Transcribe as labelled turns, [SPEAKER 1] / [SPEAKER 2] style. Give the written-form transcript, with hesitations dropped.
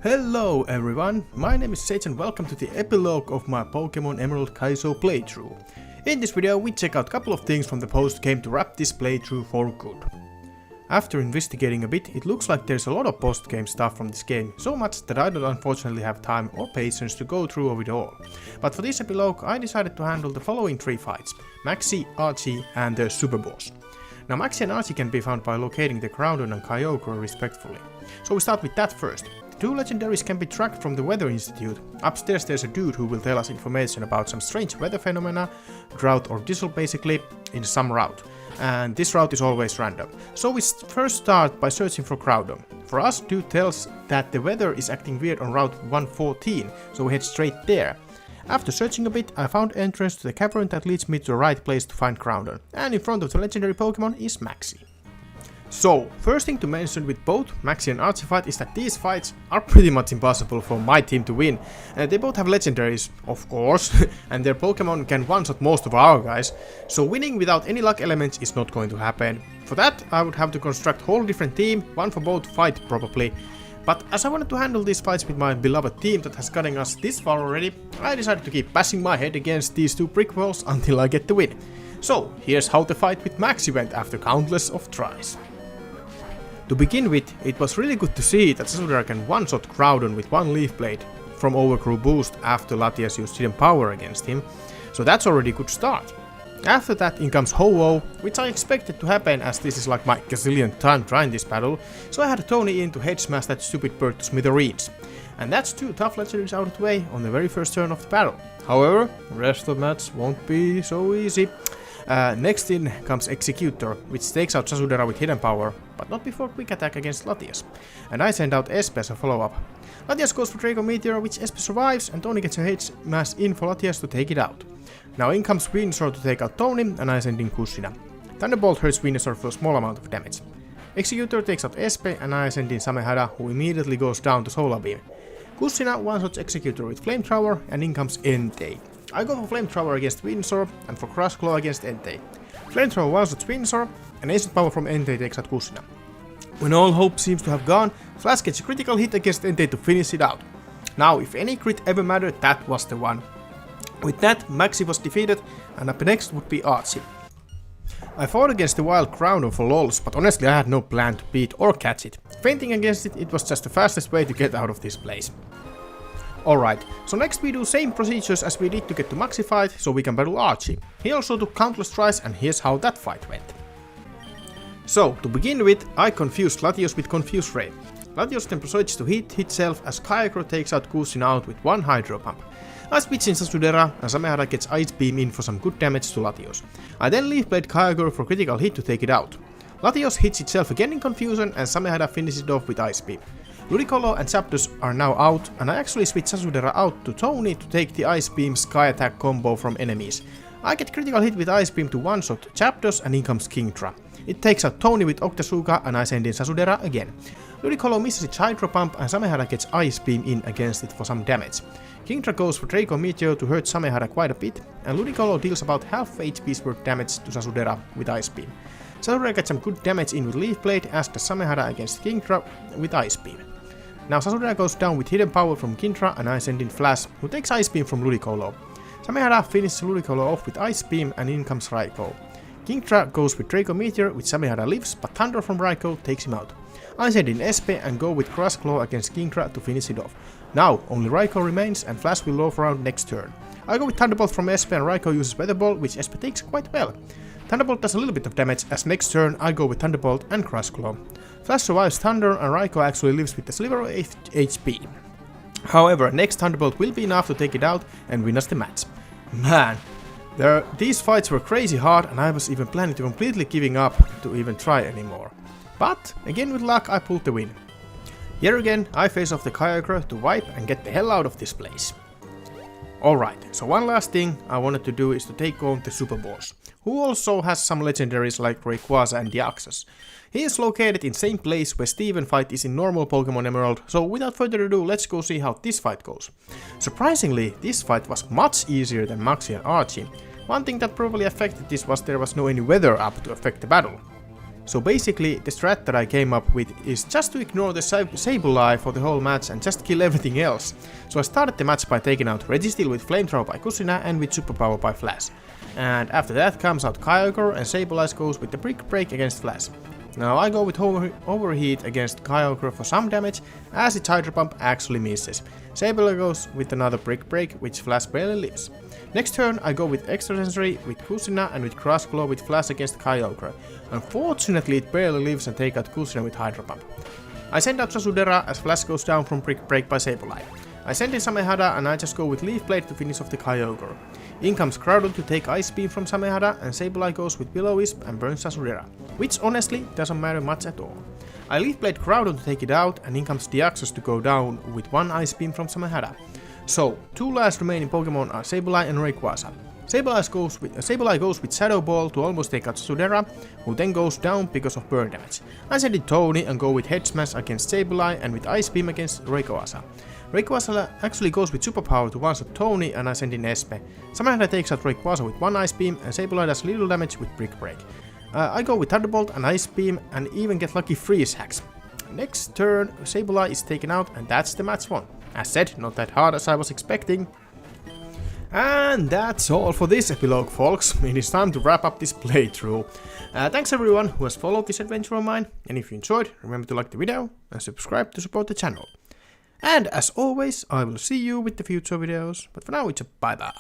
[SPEAKER 1] Hello everyone, my name is Sage and welcome to the epilogue of my Pokémon Emerald Kaizo playthrough. In this video we check out a couple of things from the post game to wrap this playthrough for good. After investigating a bit, it looks like there's a lot of post game stuff from this game, so much that I don't unfortunately have time or patience to go through it all. But for this epilogue I decided to handle the following 3 fights: Maxi, Archie and the Super Boss. Now Maxi and Archie can be found by locating the Groudon and Kyogre respectively. So we start with that first. The 2 legendaries can be tracked from the Weather Institute. Upstairs there's a dude who will tell us information about some strange weather phenomena, drought or diesel basically, in some route. And this route is always random. So we first start by searching for Groudon. For us, dude tells that the weather is acting weird on route 114, so we head straight there. After searching a bit, I found entrance to the cavern that leads me to the right place to find Groudon, and in front of the legendary Pokemon is Maxi. So, first thing to mention with both Maxi and Archie fight is that these fights are pretty much impossible for my team to win. They both have legendaries, of course, and their Pokemon can one-shot most of our guys, so winning without any luck elements is not going to happen. For that, I would have to construct a whole different team, one for both fight probably. But as I wanted to handle these fights with my beloved team that has gotten us this far already, I decided to keep bashing my head against these 2 brick walls until I get the win. So, here's how the fight with Maxi went after countless of tries. To begin with, it was really good to see that Sasudara can one-shot Groudon with 1 Leaf Blade from Overgrow boost after Latias used hidden power against him, so that's already a good start. After that in comes Ho-Oh, which I expected to happen as this is like my gazillionth time trying this battle, so I had Tony in to head smash that stupid bird to smithereens. And that's 2 tough legendaries out of the way on the very first turn of the battle. However, the rest of the match won't be so easy. Next in comes Executor, which takes out Sasudara with hidden power, but not before quick attack against Latias. And I send out Espe as a follow-up. Latias goes for Draco Meteor, which Espe survives, and Tony gets a head smash in for Latias to take it out. Now in comes Venusaur to take out Tony, and I send in Kushina. Thunderbolt hurts Venusaur for a small amount of damage. Executor takes out Espe, and I send in Samehada, who immediately goes down to Solar Beam. Kushina one-shots Executor with Flamethrower, and in comes Entei. I go for Flamethrower against Venusaur, and for Crush Claw against Entei. Flamethrower one-shots Venusaur, and Ancient Power from Entei takes out Kushina. When all hope seems to have gone, Flash gets a critical hit against Entei to finish it out. Now, if any crit ever mattered, that was the one. With that, Maxi was defeated, and up next would be Archie. I fought against the wild Groudon for lols, but honestly I had no plan to beat or catch it. Fainting against it, it was just the fastest way to get out of this place. Alright, so next we do same procedures as we did to get to Maxi fight, so we can battle Archie. He also took countless tries, and here's how that fight went. So, to begin with, I confused Latios with Confuse Ray. Latios then proceeds to hit itself as Kyogre takes out Kushina out with 1 Hydro Pump. I switch in Sasudara, and Samehada gets Ice Beam in for some good damage to Latios. I then Leaf Blade Kyogre for critical hit to take it out. Latios hits itself again in Confusion, and Samehada finishes it off with Ice Beam. Ludicolo and Zapdos are now out, and I actually switch Sasudara out to Tony to take the Ice Beam Sky Attack combo from enemies. I get critical hit with Ice Beam to one-shot Zapdos, and in comes Kingdra. It takes out Tony with Octasuka, and I send in Sasudara again. Ludicolo misses its Hydro Pump, and Samehada gets Ice Beam in against it for some damage. Kingdra goes for Draco Meteor to hurt Samehada quite a bit, and Ludicolo deals about half HP's worth damage to Sasudara with Ice Beam. Sasudara gets some good damage in with Leaf Blade, as does Samehada against Kingdra with Ice Beam. Now Sasudara goes down with hidden power from Kingdra, and I send in Flash, who takes Ice Beam from Ludicolo. Samehada finishes Ludicolo off with Ice Beam, and in comes Raikou. Kingdra goes with Draco Meteor, which Samehada lives, but Thunder from Raikou takes him out. I send in Espe and go with Crush Claw against Kingdra to finish it off. Now, only Raikou remains, and Flash will loaf around next turn. I go with Thunderbolt from Espe, and Raikou uses Weather Ball, which Espe takes quite well. Thunderbolt does a little bit of damage, as next turn I go with Thunderbolt and Crush Claw. Flash survives Thunder, and Raikou actually lives with a sliver of HP. However, next Thunderbolt will be enough to take it out and win us the match. Man, these fights were crazy hard, and I was even planning to completely giving up to even try anymore. But, again with luck, I pulled the win. Here again, I face off the Kyogre to wipe and get the hell out of this place. Alright, so one last thing I wanted to do is to take on the Super Boss, who also has some legendaries like Rayquaza and Deoxys. He is located in same place where Steven fight is in normal Pokémon Emerald, so without further ado, let's go see how this fight goes. Surprisingly, this fight was much easier than Maxi and Archie. One thing that probably affected this was there was no any weather up to affect the battle. So basically, the strat that I came up with is just to ignore the Sableye for the whole match and just kill everything else. So I started the match by taking out Registeel with Flamethrower by Kusina and with Superpower by Flash. And after that comes out Kyogre and Sableye goes with the Brick Break against Flash. Now I go with Overheat against Kyogre for some damage, as its Hydro Pump actually misses. Sableye goes with another Brick Break, which Flash barely lives. Next turn I go with Extrasensory with Kusina and with Grass Claw with Flash against Kyogre. Unfortunately it barely lives and take out Kusina with Hydro Pump. I send out Sasudera as Flash goes down from Brick Break by Sableye. I send in Samehada and I just go with Leaf Blade to finish off the Kyogre. In comes Groudon to take Ice Beam from Samehada and Sableye goes with Will-O-Wisp and burns Sasudera, which honestly doesn't matter much at all. I Leaf Blade Groudon to take it out and in comes Deoxys to go down with one Ice Beam from Samehada. So, two last remaining Pokemon are Sableye and Rayquaza. Sableye goes with Shadow Ball to almost take out Sudera, who then goes down because of burn damage. I send in Tony and go with Head Smash against Sableye and with Ice Beam against Rayquaza. Rayquaza actually goes with Superpower to one-shot Tony and I send in Espe. Samehada takes out Rayquaza with one Ice Beam and Sableye does little damage with Brick Break. I go with Thunderbolt and Ice Beam and even get lucky Freeze Hacks. Next turn Sableye is taken out and that's the match won. As said, not that hard as I was expecting. And that's all for this epilogue, folks. It is time to wrap up this playthrough. Thanks everyone who has followed this adventure of mine, and if you enjoyed, remember to like the video and subscribe to support the channel. And as always, I will see you with the future videos, but for now it's a bye bye.